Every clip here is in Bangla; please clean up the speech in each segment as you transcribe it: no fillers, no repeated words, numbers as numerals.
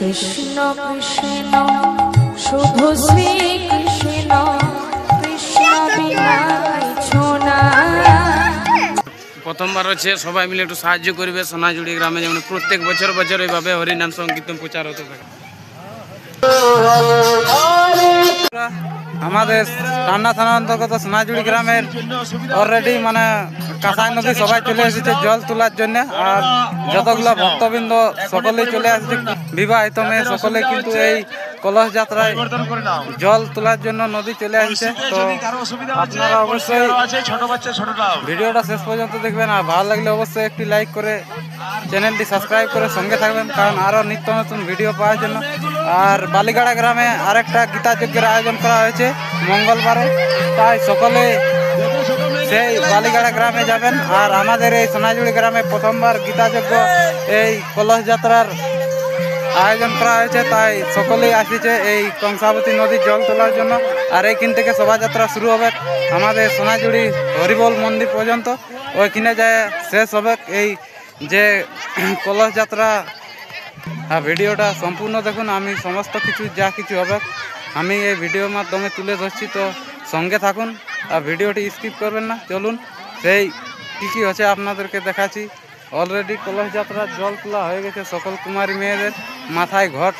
কৃষ্ণ কৃষ্ণ শুধু শ্রী কৃষ্ণ কৃষ্ণ বিনা কিছু না। প্রথমবার হচ্ছে সবাই মিলে একটু সাহায্য করবে সোনাঝুড়ি গ্রামে, যেমন প্রত্যেক বছর বছর এইভাবে হরিনাম সংকীর্তন প্রচার হতে থাকে। আমাদের টান্না থানা অন্তর্গত সোনাঝুড়ি গ্রামের অলরেডি মানে কাঁসাই নদী সবাই চলে এসেছে জল তোলার জন্য, আর যতগুলো ভক্তবৃন্দ সকলেই চলে আসছে। বিবাহিত মেয়ে সকলে কিন্তু এই কলস যাত্রায় জল তোলার জন্য নদী চলে আসছে। তো আপনারা অবশ্যই ভিডিওটা শেষ পর্যন্ত দেখবেন, আর ভালো লাগলে অবশ্যই একটি লাইক করে চ্যানেলটি সাবস্ক্রাইব করে সঙ্গে থাকবেন, কারণ আরও নিত্য নতুন ভিডিও পাওয়ার জন্য। আর বালিগাড়া গ্রামে আরেকটা গীতা যজ্ঞের আয়োজন করা হয়েছে মঙ্গলবারে, তাই সকলে সেই বালিগাড়া গ্রামে যাবেন। আর আমাদের এই সোনাঝুড়ি গ্রামে প্রথমবার গীতা যজ্ঞ এই কলস যাত্রার আয়োজন করা হয়েছে, তাই সকলেই আসছে এই কংসাবতী নদীর জল তোলার জন্য। আর এইখান থেকে শোভাযাত্রা শুরু হবে আমাদের সোনাঝুড়ি হরিবোল মন্দির পর্যন্ত, ওইখানে যায় শেষ হবে এই যে কলস যাত্রা। ভিডিওটা সম্পূর্ণ দেখুন, আমি সমস্ত কিছু যা কিছু হবে আমি এই ভিডিওর মাধ্যমে তুলে ধরছি, তো সঙ্গে থাকুন আর ভিডিওটি স্কিপ করবেন না। চলুন সেই কী হচ্ছে আপনাদেরকে দেখাচ্ছি। অলরেডি কলস যাত্রার জল তোলা হয়ে গেছে, সকল কুমারী মেয়েদের মাথায় ঘট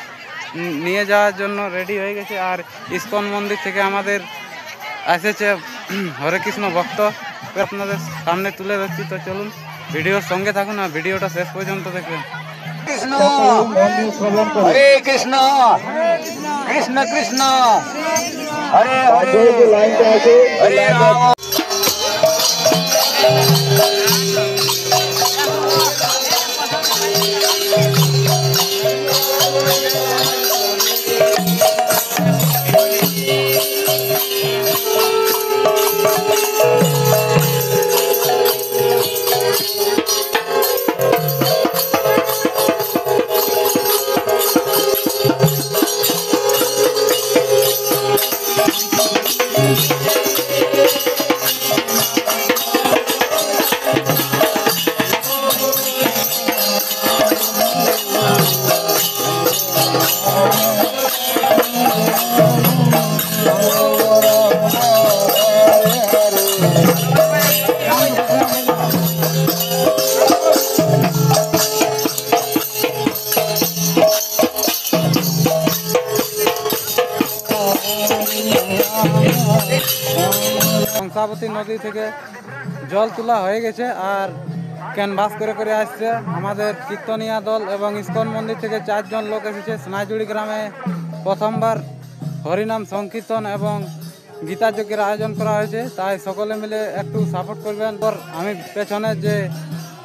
নিয়ে যাওয়ার জন্য রেডি হয়ে গেছে। আর ইস্কন মন্দির থেকে আমাদের এসেছে হরে কৃষ্ণ ভক্ত, আপনাদের সামনে তুলে ধরছি। তো চলুন ভিডিওর সঙ্গে থাকুন আর ভিডিওটা শেষ পর্যন্ত দেখবেন। কৃষ্ণ হরে কৃষ্ণ কৃষ্ণ কৃষ্ণ হরে হরে হরে রাম। কংসাবতী নদী থেকে জল তোলা হয়ে গেছে, আর ক্যানভাস করে করে আসছে আমাদের কীর্তনিয়া দল, এবং ইস্কন মন্দির থেকে 4 জন লোক এসেছে। সোনাঝুড়ি গ্রামে প্রথমবার হরিনাম সংকীর্তন এবং গীতা যজ্ঞের আয়োজন করা হয়েছে, তাই সকলে মিলে একটু সাপোর্ট করবেন। আমি পেছনে যে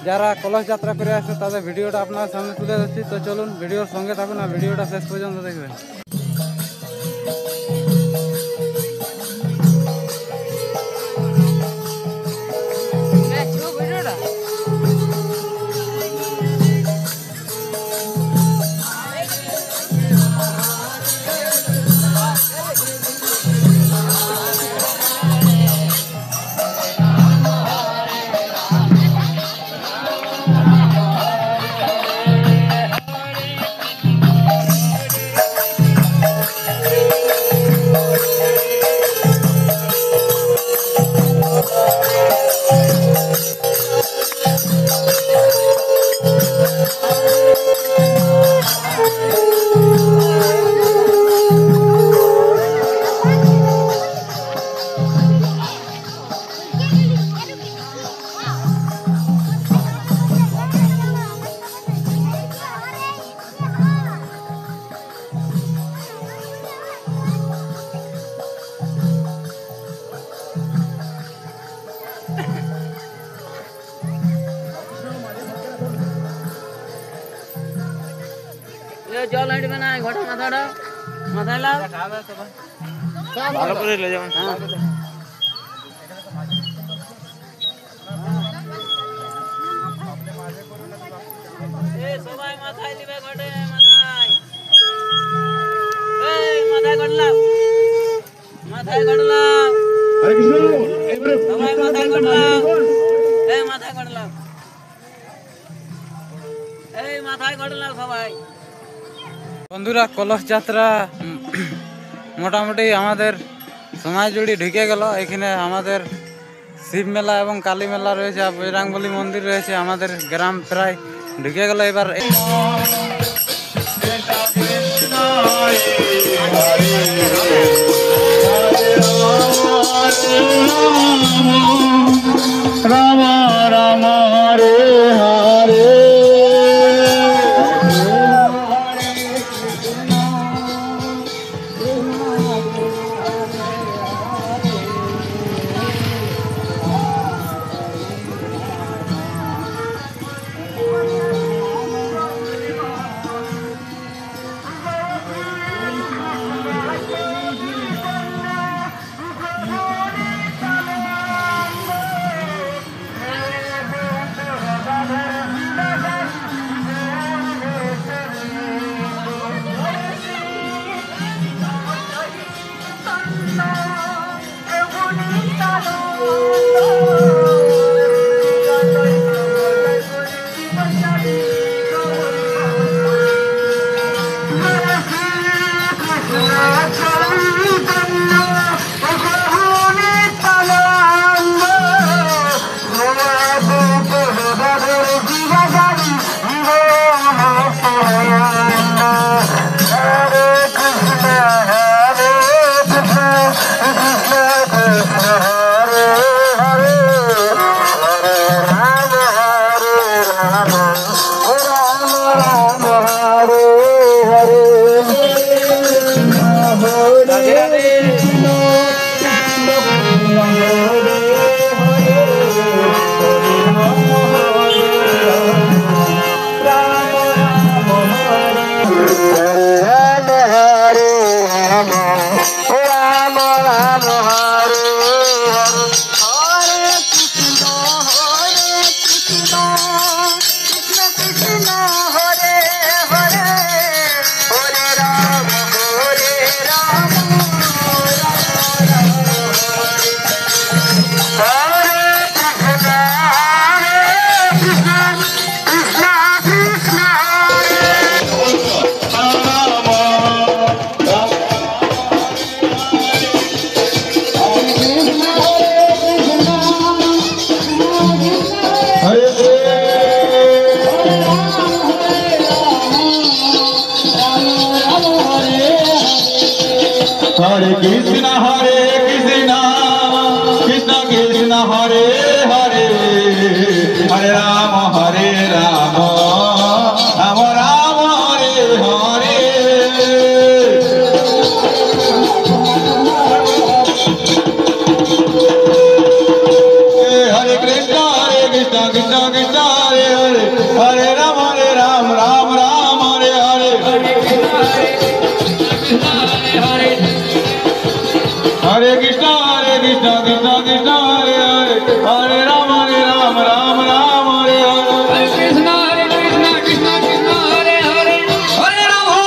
যারা কলস যাত্রা করে আসছে তাদের ভিডিওটা আপনার সামনে তুলে ধরছি। তো চলুন ভিডিওর সঙ্গে থাকুন আর ভিডিওটা শেষ পর্যন্ত দেখবেন। জল হাঁটবে না, ঘটা মাথাটা মাথায় লাভ ভালো করে লে যেমন সবাই মাথায় দিবে, ঘটে মাথায়, মাথায় ঘটলাম, মাথায় ঘটলাম, সবাই মাথায় ঘটলাম, মাথায় ঘটলাম, মাথায় ঘটলাম সবাই। বন্ধুরা, কলস যাত্রা মোটামুটি আমাদের সমাজ জুড়ে ঢুকে গেল। এখানে আমাদের শিব মেলা এবং কালী মেলা রয়েছে, বজরাঙ্গবলী মন্দির রয়েছে। আমাদের গ্রাম প্রায় ঢুকে গেল। এবার Ram Ram Hare Hare Hare Krishna, Krishna Krishna, Hare Hare, Hare Rama, Rama Rama, Hare Hare. Hare Krishna, Krishna Krishna, Hare Hare, Hare Rama, Rama Rama, Hare Hare. Hare Krishna, Krishna Krishna, Hare Hare, Hare Rama, Rama Rama, Hare Hare. Hare Krishna, Krishna Krishna, Hare Hare, Hare Rama, Rama Rama, Hare Hare. Hare Krishna, Krishna Krishna, Hare Hare, Hare Rama,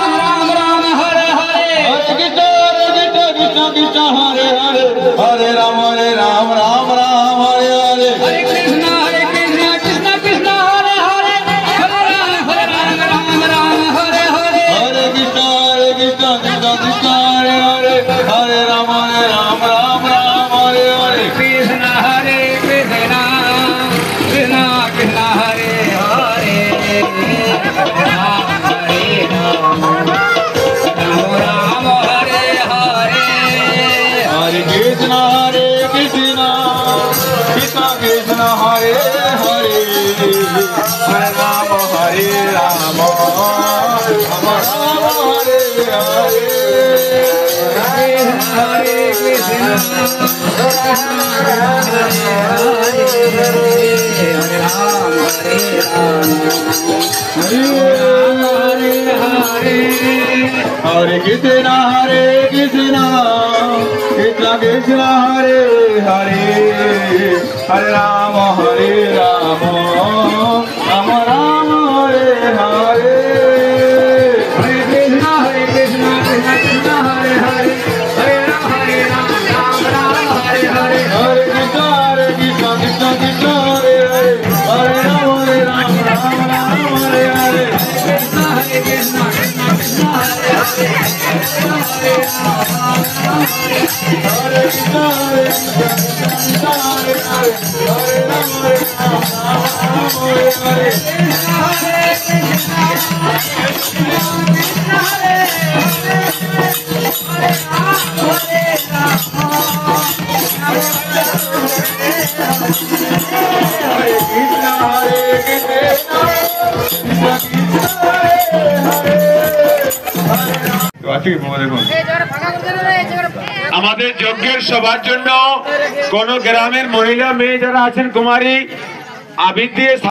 Rama Rama, Hare Hare. Hare Krishna, Krishna Krishna, Hare Hare, Hare Rama, Rama Rama, Hare Hare. Hare Krishna, Krishna Krishna, Hare Hare, Hare Rama, Rama Rama, Hare Hare. Krishna, Krishna, Krishna Krishna, Hare Hare, Hare Rama, Rama Hare Hare. Hare Krishna, Krishna Krishna, Hare Hare, Hare Rama, Rama Hare Hare. Hare Krishna, Hare Rama, Hare Krishna, Krishna Krishna, Hare Hare, Hare Rama, Rama Rama, Hare Hare. Hare Krishna, Krishna Krishna, Hare Hare, Hare Rama, Rama Hare Hare. Hare Krishna, Krishna Krishna, Hare Hare, Hare Rama, Rama Rama, Hare Hare. Krishna, Krishna Krishna, আমাদের যজ্ঞের সবার জন্য কোন গ্রামের মহিলা মেয়ে যারা আছেন কুমারী আবির দিয়ে